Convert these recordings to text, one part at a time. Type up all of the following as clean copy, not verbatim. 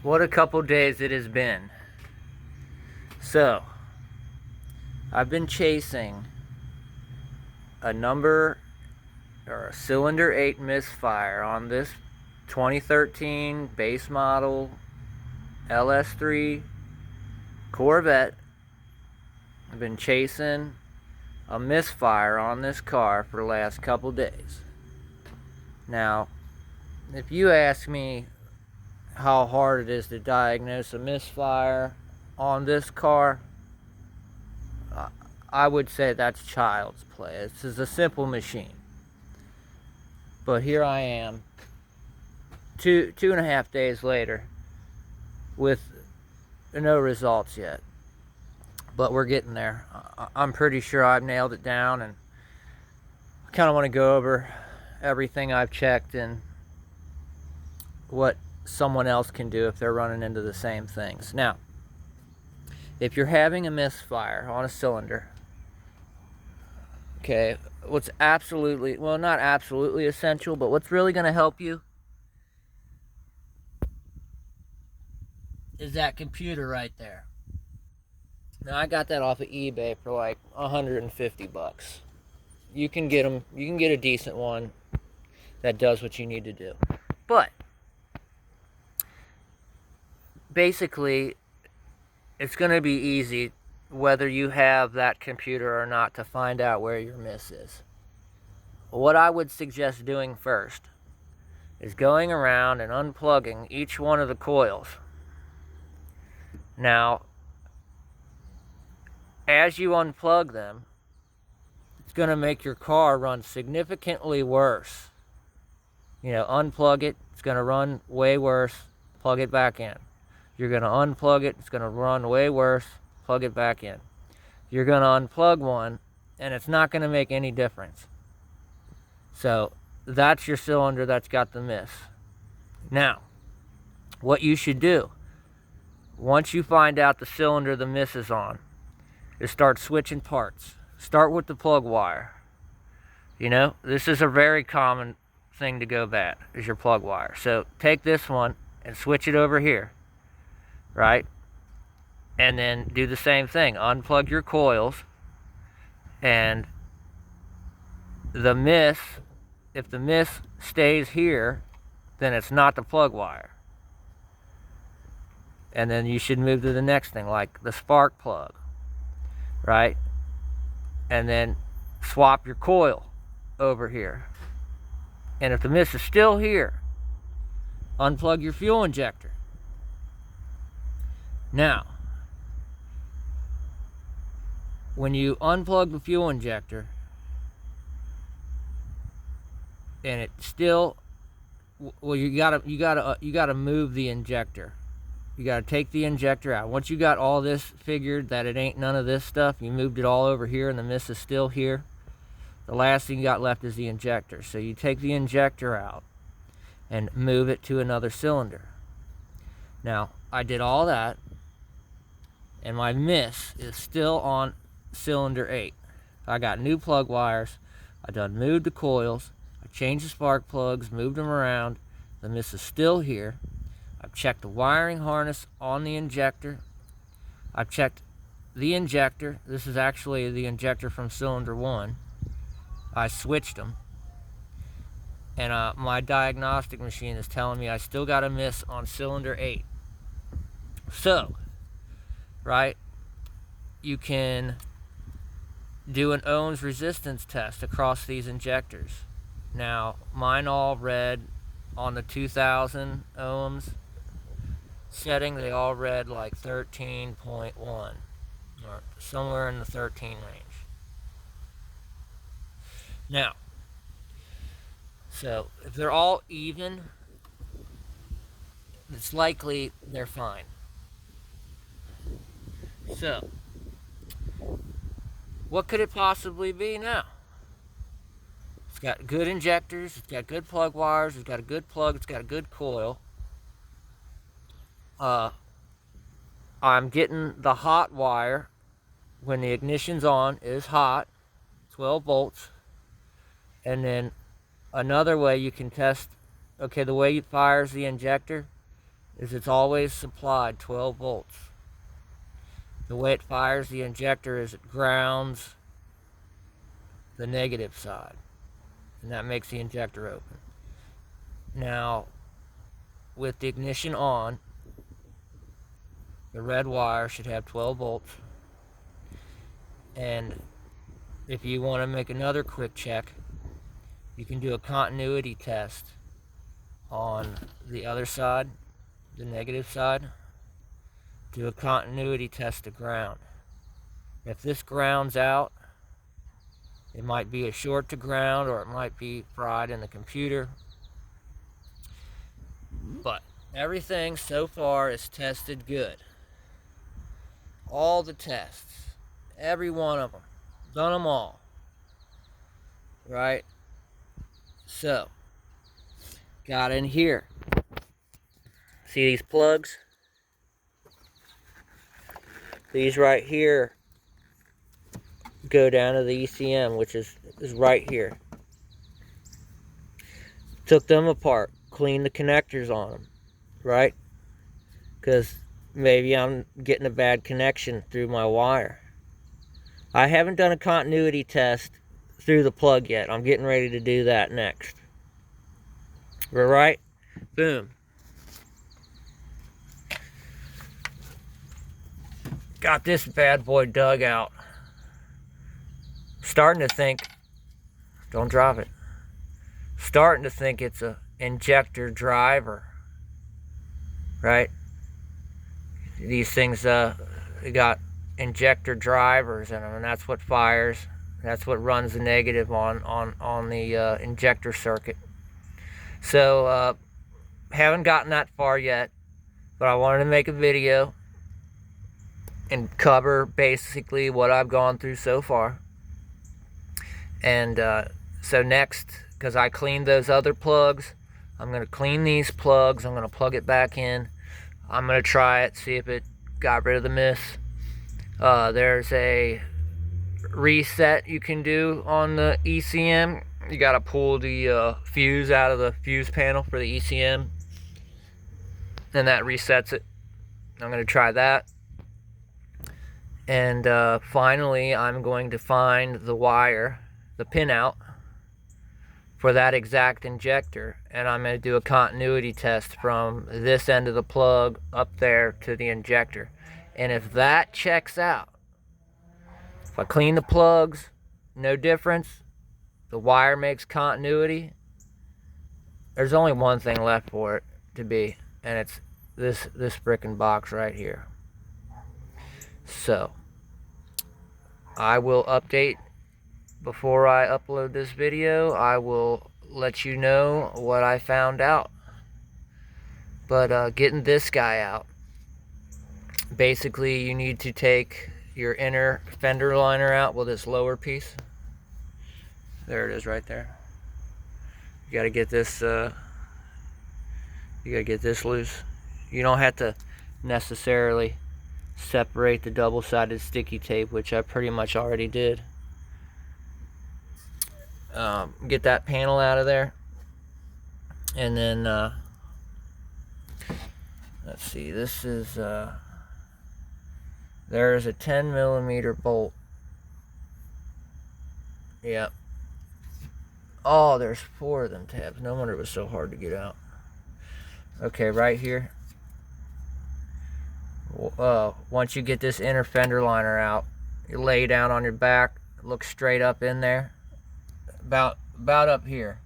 What a couple days it has been. So, I've been chasing a cylinder 8 Misfire on this 2013 base model LS3 Corvette. I've been chasing a Misfire on this car for the last couple days. Now, if you ask me how hard it is to diagnose a misfire on this car, I would say that's child's play. This is a simple machine. But here I am, two and a half days later, with no results yet. But we're getting there. I'm pretty sure I've nailed it down, and I kind of want to go over everything I've checked and what someone else can do if they're running into the same things. Now, if you're having a misfire on a cylinder, okay, what's absolutely, well, not absolutely essential, but what's really going to help you is that computer right there. Now, I got that off of eBay for like 150 bucks. You can get them, you can get a decent one that does what you need to do. But basically, it's going to be easy, whether you have that computer or not, to find out where your miss is. What I would suggest doing first is going around and unplugging each one of the coils. Now, as you unplug them, it's going to make your car run significantly worse. You know, unplug it, it's going to run way worse, plug it back in. You're going to unplug it, it's going to run way worse, plug it back in. You're going to unplug one, and it's not going to make any difference. So, that's your cylinder that's got the miss. Now, what you should do, once you find out the cylinder the miss is on, is start switching parts. Start with the plug wire. You know, this is a very common thing to go bad, is your plug wire. So, take this one and switch it over here. Right? And then do the same thing. Unplug your coils, and the miss, if the miss stays here, then it's not the plug wire. And then you should move to the next thing, like the spark plug. Right? And then swap your coil over here. And if the miss is still here, unplug your fuel injector. Now, when you unplug the fuel injector and it still, well, you gotta move the injector. You gotta take the injector out. Once you got all this figured that it ain't none of this stuff, you moved it all over here and the miss is still here, the last thing you got left is the injector. So you take the injector out and move it to another cylinder. Now, I did all that, and my miss is still on cylinder 8. I got new plug wires. I done moved the coils. I changed the spark plugs, moved them around. The miss is still here. I've checked the wiring harness on the injector. I've checked the injector. This is actually the injector from cylinder 1. I switched them. And my diagnostic machine is telling me I still got a miss on cylinder 8. So, right, you can do an ohms resistance test across these injectors. Now, mine all read on the 2000 ohms setting, they all read like 13.1 or somewhere in the 13 range. Now, so if they're all even, it's likely they're fine. So, what could it possibly be now? It's got good injectors, it's got good plug wires, it's got a good plug, it's got a good coil. I'm getting the hot wire when the ignition's on is hot, 12 volts. And then another way you can test, okay, the way it fires the injector is it's always supplied 12 volts. The way it fires the injector is it grounds the negative side, and that makes the injector open. Now, with the ignition on, the red wire should have 12 volts. And if you want to make another quick check, you can do a continuity test on the other side, the negative side. Do a continuity test to ground. If this grounds out, it might be a short to ground, or it might be fried in the computer. But everything so far is tested good. All the tests, every one of them, done them all, right? So, got in here. See these plugs? These right here go down to the ECM, which is right here. Took them apart, cleaned the connectors on them, right? Because maybe I'm getting a bad connection through my wire. I haven't done a continuity test through the plug yet. I'm getting ready to do that next. We're right? Boom. Got this bad boy dug out. Starting to think, don't drop it. Starting to think it's a injector driver, right? These things, they got injector drivers in them, and that's what fires. That's what runs the negative on the injector circuit. So, haven't gotten that far yet, but I wanted to make a video and cover basically what I've gone through so far. And so next, because I cleaned those other plugs, I'm going to clean these plugs. I'm going to plug it back in. I'm going to try it, see if it got rid of the miss. There's a reset you can do on the ECM. You got to pull the fuse out of the fuse panel for the ECM, and that resets it. I'm going to try that. And finally, I'm going to find the wire, the pinout, for that exact injector, and I'm going to do a continuity test from this end of the plug up there to the injector. And if that checks out, if I clean the plugs, no difference, the wire makes continuity, there's only one thing left for it to be, and it's this frickin' box right here. So, I will update before I upload this video. I will let you know what I found out. But getting this guy out, basically you need to take your inner fender liner out with this lower piece. There it is right there. You gotta get this loose. You don't have to necessarily separate the double-sided sticky tape, which I pretty much already did. Get that panel out of there, and then let's see, this is there's a 10mm bolt. Yep. Oh, there's 4 of them tabs. No wonder it was so hard to get out. Okay, right here. Once you get this inner fender liner out, you lay down on your back, look straight up in there, about up here.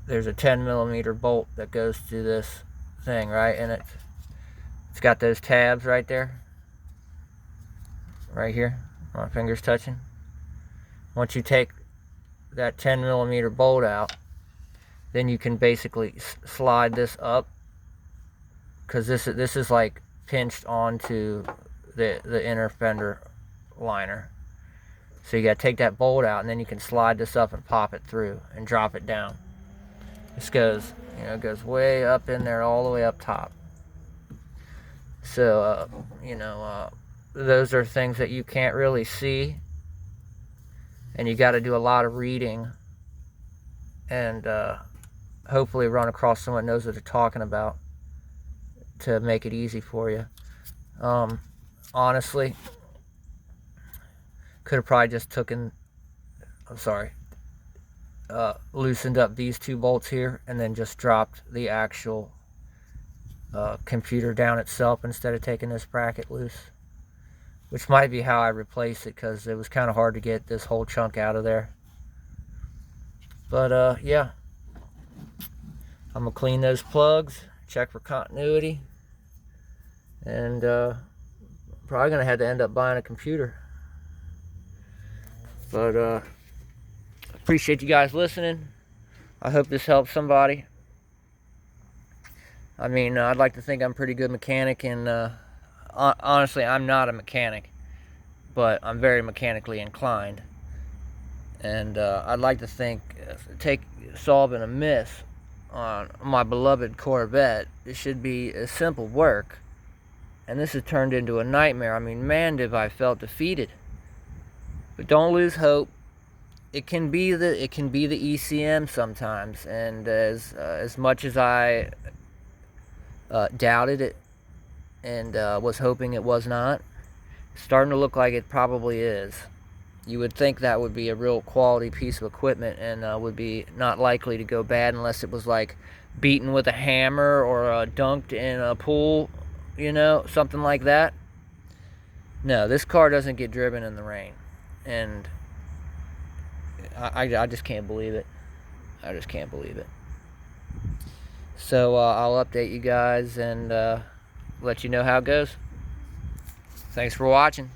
There's a 10mm bolt that goes to this thing, right? And it's got those tabs right there, right here, my finger's touching. Once you take that 10mm bolt out, then you can basically slide this up, because this is like pinched onto the inner fender liner. So you gotta take that bolt out, and then you can slide this up and pop it through and drop it down. This goes, it goes way up in there, all the way up top. So those are things that you can't really see, and you got to do a lot of reading and hopefully run across someone that knows what they're talking about to make it easy for you. Honestly, could have probably just loosened up these 2 bolts here and then just dropped the actual computer down itself instead of taking this bracket loose, which might be how I replace it, because it was kind of hard to get this whole chunk out of there. But yeah, I'm gonna clean those plugs, check for continuity, and probably gonna have to end up buying a computer. But appreciate you guys listening. I hope this helps somebody. I mean, I'd like to think I'm a pretty good mechanic, and honestly, I'm not a mechanic, but I'm very mechanically inclined. And I'd like to think solving a miss on my beloved Corvette, it should be a simple work, and this has turned into a nightmare. I mean, man, have I felt defeated. But don't lose hope. It can be the ECM sometimes, and as much as I doubted it and was hoping it was not, it's starting to look like it probably is. You would think that would be a real quality piece of equipment, and would be not likely to go bad unless it was like beaten with a hammer or dunked in a pool, you know, something like that. No, this car doesn't get driven in the rain, and I just can't believe it. I just can't believe it. So I'll update you guys and let you know how it goes. Thanks for watching.